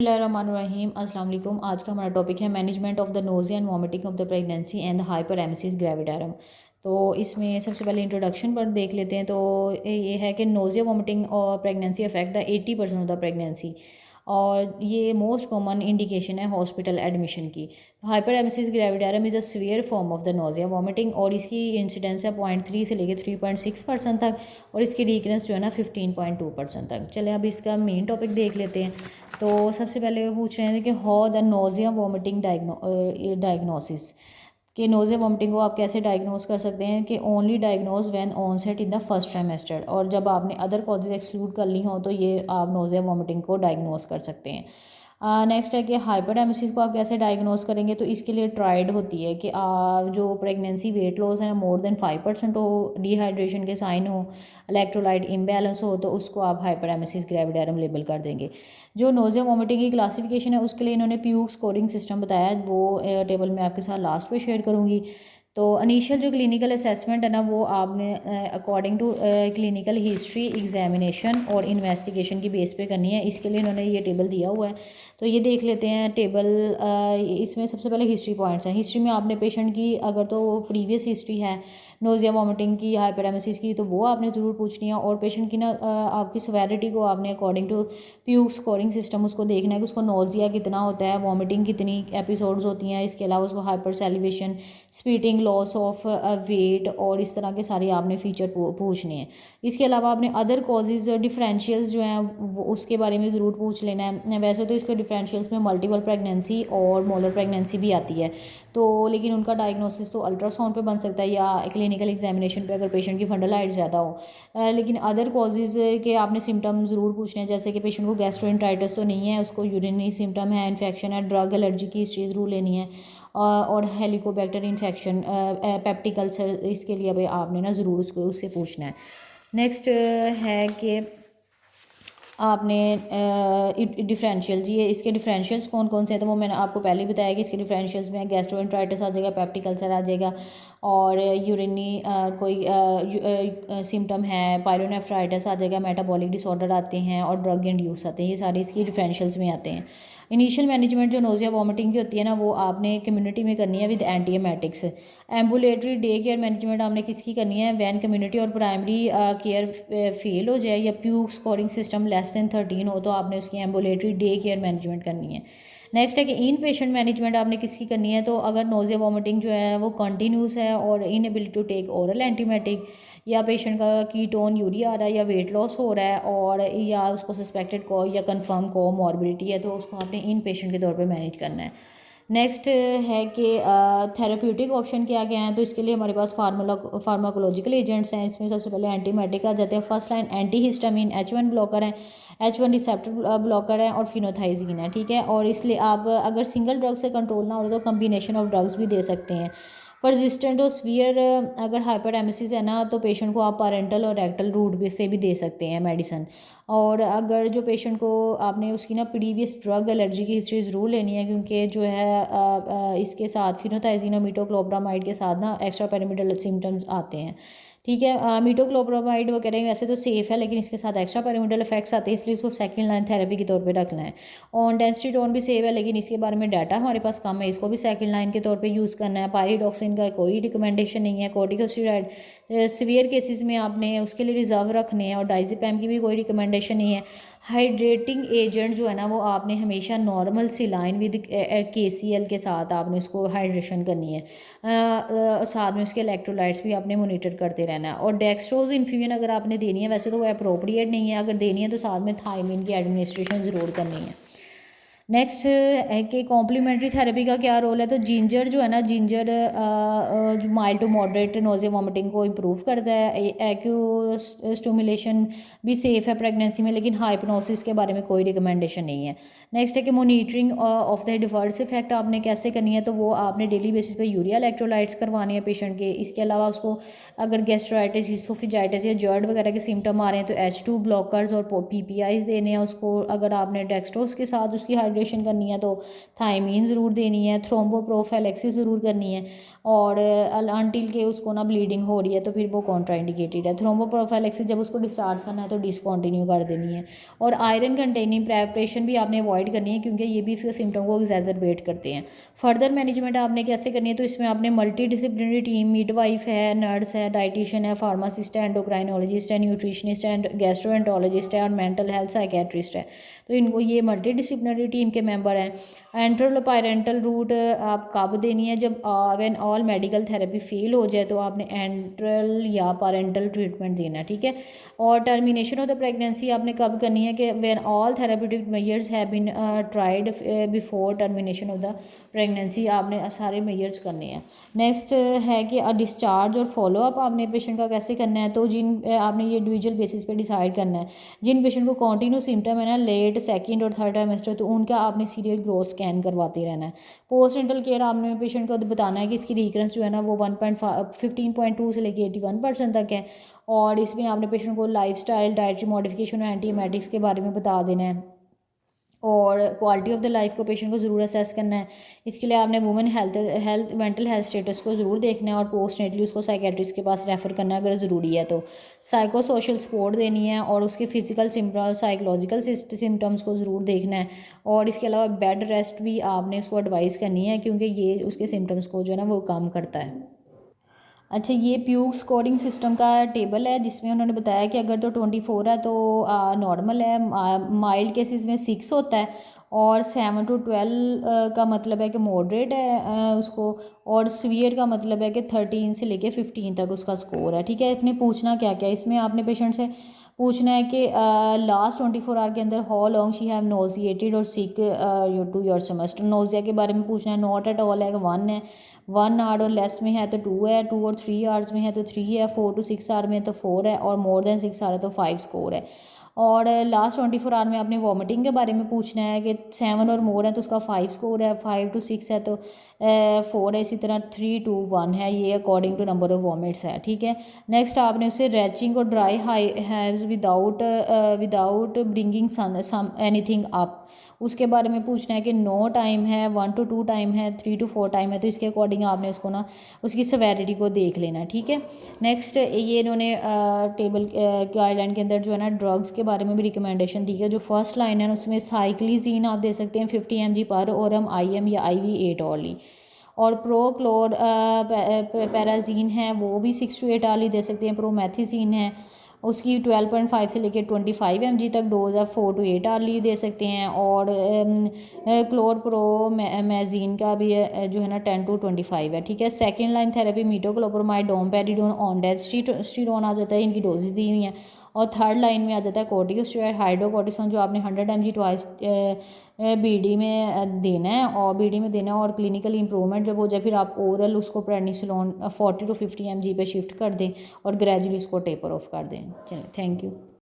बिस्मिल्लाहिर्रहमानिर्रहीम अस्सलाम वालेकुम। आज का हमारा टॉपिक है management of the nausea and vomiting of the pregnancy and the hyperemesis gravidarum. तो इसमें सबसे पहले इंट्रोडक्शन पर देख लेते हैं। तो ये है कि नोज़िया वॉमिटिंग और pregnancy affect the 80% of the pregnancy, और ये मोस्ट कॉमन इंडिकेशन है हॉस्पिटल एडमिशन की। Hyperemesis gravidarum is a severe form of the nausea vomiting, और इसकी इंसिडेंस है 0.3 से लेकर 3.6% तक, और इसकी रिकरेंस जो है ना 15.2% तक। चले अब इसका मेन टॉपिक देख लेते हैं। तो सबसे पहले वो पूछ रहे हैं कि how the nausea vomiting diagnosis, कि नोज़िया वॉमिटिंग को आप कैसे डायग्नोस कर सकते हैं। कि only diagnose when onset in the first trimester, और जब आपने अदर कॉजेज एक्सक्लूड कर ली हो तो ये आप नोज़िया वॉमिटिंग को डायग्नोस कर सकते हैं। नेक्स्ट है कि हाइपरडेमेसिस को आप कैसे डायग्नोस करेंगे। तो इसके लिए ट्राइड होती है कि जो प्रेगनेंसी वेट लॉस है मोर देन 5% हो, डिहाइड्रेशन के साइन हो, इलेक्ट्रोलाइट इम्बैलेंस हो, तो उसको आप हाइपरडेमेसिस ग्रेविडारम लेबल कर देंगे। जो नोज़िया वॉमिटिंग की क्लासिफिकेशन है उसके लिए इन्होंने प्यूक स्कोरिंग सिस्टम बताया, वो टेबल मैं आपके साथ लास्ट पे शेयर करूँगी। तो इनिशियल जो क्लिनिकल असेसमेंट है ना, वो आपने according to clinical history examination और इन्वेस्टिगेशन की बेस पे करनी है। इसके लिए इन्होंने ये टेबल दिया हुआ है, तो ये देख लेते हैं टेबल। इसमें सबसे पहले हिस्ट्री पॉइंट्स हैं। हिस्ट्री में आपने पेशेंट की अगर तो प्रीवियस हिस्ट्री है नोज़िया वॉमिटिंग की, हाइपरेमेसिस की, तो वो आपने ज़रूर पूछनी है। और पेशेंट की ना आपकी सवेरिटी को आपने according to PUQE scoring system उसको देखना है कि उसको नोज़िया कितना होता है, वॉमिटिंग कितनी एपिसोड्स होती हैं, इसके अलावा उसको hyper salivation, spitting, loss of weight, और इस तरह के सारे आपने फीचर पूछने हैं। इसके अलावा आपने अदर कॉजेज़ डिफरेंशियल्स जो हैं वो उसके बारे में ज़रूर पूछ लेना है। वैसे तो इसके डिफरेंशियल्स में मल्टीपल प्रेगनेंसी और मोलर प्रेगनेंसी भी आती है, तो लेकिन उनका डायग्नोसिस तो अल्ट्रासाउंड पे बन सकता है या क्लिनिकल एग्जामिनेशन पे अगर पेशेंट की फंडल हाइट ज़्यादा हो। लेकिन अदर कॉजेज़ के आपने सिम्टम ज़रूर पूछने हैं, जैसे कि पेशेंट को गैस्ट्रोएंटराइटिस तो नहीं है, उसको यूरिनरी सिम्टम है, इन्फेक्शन है, ड्रग एलर्जी की हिस्ट्री ज़रूर लेनी है, और हेलिकोबैक्टर इन्फेक्शन, पेप्टिक अल्सर, इसके लिए भाई आपने ना ज़रूर उससे पूछना है। नेक्स्ट है कि आपने डिफरेंशियल जी है, इसके डिफरेंशियल्स कौन कौन से हैं। तो वो मैंने आपको पहले ही बताया कि इसके डिफरेंशियल्स में गैस्ट्रोएंटराइटिस आ जाएगा, पेप्टिक अल्सर आ जाएगा, और यूरिनी कोई सिम्टम है, पायलोनेफ्राइटिस आ जाएगा, मेटाबॉलिक डिसऑर्डर आते हैं, और ड्रग इंड्यूस आते हैं। ये सारे इसकी डिफरेंशियल्स में आते हैं। इनिशियल मैनेजमेंट जो नोज़िया वॉमिटिंग की होती है ना, वो आपने कम्युनिटी में करनी है with एंटीएमेटिक्स। Ambulatory day care management आपने किसकी करनी है, वैन कम्युनिटी और प्राइमरी केयर फेल हो जाए या puke scoring system less than 13 हो, तो आपने उसकी एम्बुलेटरी डे केयर मैनेजमेंट करनी है। नेक्स्ट है कि इन पेशेंट मैनेजमेंट आपने किसकी करनी है। तो अगर नोज़िया वॉमिटिंग जो है वो कंटिन्यूस है और inability to take oral antiemetic, या पेशेंट का कीटोन यूरिया आ रहा है, या वेट लॉस हो रहा है, और या उसको सस्पेक्टेड को या कंफर्म को मॉर्बिडिटी है, तो उसको आपने इन पेशेंट के तौर पे मैनेज करना है। नेक्स्ट है कि थेरेप्यूटिक ऑप्शन क्या क्या हैं। तो इसके लिए हमारे पास फार्माकोलॉजिकल एजेंट्स हैं। इसमें सबसे पहले एंटीमेटिक आ जाते हैं। First line anti histamine, H1 blocker है, H1 रिसेप्टर ब्लॉकर है, और फिनोथाइजीन है, ठीक है। और इसलिए आप अगर सिंगल ड्रग से कंट्रोल ना हो रहा तो कम्बिनेशन ऑफ ड्रग्स भी दे सकते हैं। परसिस्टेंट और सीवियर अगर हाइपरडेमेसिस है ना, तो पेशेंट को आप पैरेंटल और रेक्टल रूट भी से भी दे सकते हैं मेडिसन। और अगर जो पेशेंट को आपने उसकी ना प्रीवियस ड्रग एलर्जी की हिस्ट्री ज़रूर लेनी है, क्योंकि जो है इसके साथ फिनोथाइजीन और मीटोक्लोप्रामाइड के साथ ना एक्स्ट्रा पैरामीटर सिम्टम्स आते हैं, ठीक है। मीटोक्लोप्रामाइड वो कह रहे हैं वैसे तो सेफ़ है, लेकिन इसके साथ एक्स्ट्रा पैरामीटर इफेक्ट्स आते हैं, इसलिए उसको सेकंड लाइन थेरेपी के तौर पे रखना है। ऑन डेंसिटोन भी सेफ है, लेकिन इसके बारे में डाटा हमारे पास कम है, इसको भी सेकंड लाइन के तौर पे यूज़ करना है। पायरिडॉक्सिन का कोई रिकमेंडेशन नहीं है। कॉर्टिकोस्टेरॉइड सीवियर केसेस में आपने उसके लिए रिजर्व रखने हैं, और डाइज़ेपैम की भी कोई रिकमेंडेशन नहीं है। हाइड्रेटिंग एजेंट जो है ना, वो आपने हमेशा नॉर्मल सिलाइन विद KCl के साथ आपने उसको हाइड्रेशन करनी है। साथ में उसके इलेक्ट्रोलाइट्स भी आपने मोनिटर करते रहना है। और डेक्सट्रोज इन्फ्यूजन अगर आपने देनी है, वैसे तो वो अप्रोप्रिएट नहीं है, अगर देनी है तो साथ में थायमिन की एडमिनिस्ट्रेशन ज़रूर करनी है। नेक्स्ट है कि कॉम्प्लीमेंट्री थेरेपी का क्या रोल है। तो जिंजर जो है ना, जिंजर जो mild to moderate nausea vomiting को इम्प्रूव करता है। एक्यू स्टिमुलेशन भी सेफ़ है प्रेगनेंसी में, लेकिन हाइप्नोसिस के बारे में कोई रिकमेंडेशन नहीं है। नेक्स्ट है कि monitoring of the differs effect आपने कैसे करनी है। तो वो आपने डेली बेसिस पे यूरिया इलेक्ट्रोलाइट्स करवाने हैं पेशेंट के। इसके अलावा उसको अगर गैस्ट्राइटिस, इसोफेजाइटिस या जर्ड वगैरह के सिम्टम आ रहे हैं तो H2 ब्लॉकर्स और PPIs देने हैं उसको। अगर आपने डेक्सट्रोज के साथ उसकी हाइड्रेशन प्रेपरेशन करनी है तो थायमीन ज़रूर देनी है, थ्रोम्बोप्रोफिलैक्सिस ज़रूर करनी है, और अनटिल के उसको ना ब्लीडिंग हो रही है तो फिर वो कॉन्ट्राइंडिकेटेड है। थ्रोम्बोप्रोफिलैक्सिस जब उसको डिस्चार्ज करना है तो डिसकंटिन्यू कर देनी है। और आयरन कंटेनिंग प्रेपरेशन भी आपने अवॉइड करनी है क्योंकि ये भी इसके सिम्टम को एग्जैजरबेट करते हैं। फर्दर मैनेजमेंट आपने कैसे करनी है, तो इसमें आपने मल्टी डिसिप्लिनरी टीम, मिडवाइफ है, नर्स है, डाइटिशियन है, फार्मासिस्ट है, एंडोक्राइनोलॉजिस्ट है, न्यूट्रिशनिस्ट है, गैस्ट्रोएंटरोलॉजिस्ट है और मेंटल हेल्थ साइकेट्रिस्ट है। तो इनको ये मल्टी डिसिप्लिनरी टीम के मेंबर हैं। एंट्रल पैरेंटल रूट आप कब देनी है, जब when all medical therapy fail हो जाए तो आपने एंट्रल या पैरेंटल ट्रीटमेंट देना है, ठीक है। और टर्मिनेशन ऑफ द प्रेगनेंसी आपने कब करनी है, कि when all therapeutic measures have been tried before termination of the pregnancy आपने सारे मेजर्स करने हैं। नेक्स्ट है कि डिस्चार्ज और फॉलोअप आपने पेशेंट का कैसे करना है, तो आपने ये इंडिविजुअल बेसिस पे डिसाइड करना है। जिन पेशेंट को कॉन्टीन्यू सिम्टम है ना लेट सेकंड और थर्ड ट्राइमेस्टर, तो उनका आपने सीरियल ग्रोथ स्कैन करवाते रहना है। पोस्ट नेटल केयर आपने पेशेंट को बताना है कि इसकी रिकरेंस जो है ना वो 15.2 से लेकर 81% तक है। और इसमें आपने पेशेंट को लाइफस्टाइल, डाइटरी मॉडिफिकेशन और एंटीएमेटिक्स के बारे में बता देना है। और क्वालिटी ऑफ द लाइफ को पेशेंट को ज़रूर असेस करना है। इसके लिए आपने women health mental health status को ज़रूर देखना है और पोस्ट नेटली उसको साइकेट्रिस्ट के पास रेफ़र करना है अगर ज़रूरी है तो। साइको सोशल सपोर्ट देनी है और उसके फिजिकल सिम्टम, साइकोलॉजिकल सिम्टम्स को ज़रूर देखना है। और इसके अलावा बेड रेस्ट भी आपने उसको एडवाइस करनी है क्योंकि ये उसके सिम्टम्स को जो है ना वो कम करता है। अच्छा, ये प्यूक स्कोरिंग सिस्टम का टेबल है जिसमें उन्होंने बताया कि अगर तो 24 है तो नॉर्मल है, माइल्ड केसेस में 6 होता है, और 7 to 12 का मतलब है कि मॉडरेट है उसको, और सीवियर का मतलब है कि 13 से लेके 15 तक उसका स्कोर है, ठीक है। आपने पूछना क्या क्या इसमें, आपने पेशेंट से पूछना है कि लास्ट 24 आवर के अंदर how long she have nauseated और सिक टू योर सेमेस्टर। नोजिया के बारे में पूछना है, नॉट एट ऑल है, 1 है, 1 आवर और लेस में है तो 2 है, 2 और 3 आवर्स में है तो 3 है, 4 to 6 आवर में तो 4 है, और मोर देन 6 आवर है तो 5 स्कोर है। और लास्ट 24 आवर में आपने वॉमिटिंग के बारे में पूछना है कि 7 और मोर है तो उसका 5 स्कोर है, 5 to 6 है तो 4 है, इसी तरह 3 to 1 है, ये according to number of vomits है, ठीक है। नेक्स्ट आपने उसे रैचिंग और dry heaves without bringing some anything up, उसके बारे में पूछना है कि नो टाइम है, 1 to 2 टाइम है, 3 to 4 टाइम है, तो इसके अकॉर्डिंग आपने उसको ना उसकी सेवेरिटी को देख लेना है, ठीक है। नेक्स्ट ये इन्होंने टेबल गाइडलाइन के अंदर जो है ना ड्रग्स के बारे में भी रिकमेंडेशन दी है। जो फर्स्ट लाइन है उसमें साइक्लिजीन आप दे सकते हैं 50 mg पर ओरम IM या IV 8 ऑर्ली, और प्रोक्लोर पैराजीन है वो भी 6 to 8 ऑर्ली दे सकते हैं। प्रोमेथिजीन है उसकी 12.5 से लेकर 25 mg तक डोज है, 4 to 8 आवर्ली दे सकते हैं। और क्लोरप्रोमेजीन का भी जो है ना 10 to 25 है, ठीक है। सेकेंड लाइन थेरेपी मीटोक्लोप्रोमाइड, डोमपेरिडोन, ऑनडेस्टिरोन आ जाता है, इनकी डोजेज दी हुई हैं। और थर्ड लाइन में आ जाता है कोर्टिकोस्टेरॉइड, हाइड्रोकोर्टिसोन, जो आपने 100 mg ट्वाइस BD में देना है, और BD में देना है। और क्लिनिकल इंप्रूवमेंट जब हो जाए फिर आप ओरल उसको प्रेडनिसोलोन 40 to 50 mg पे शिफ्ट कर दें और ग्रेजुअली उसको टेपर ऑफ कर दें। चलें, थैंक यू।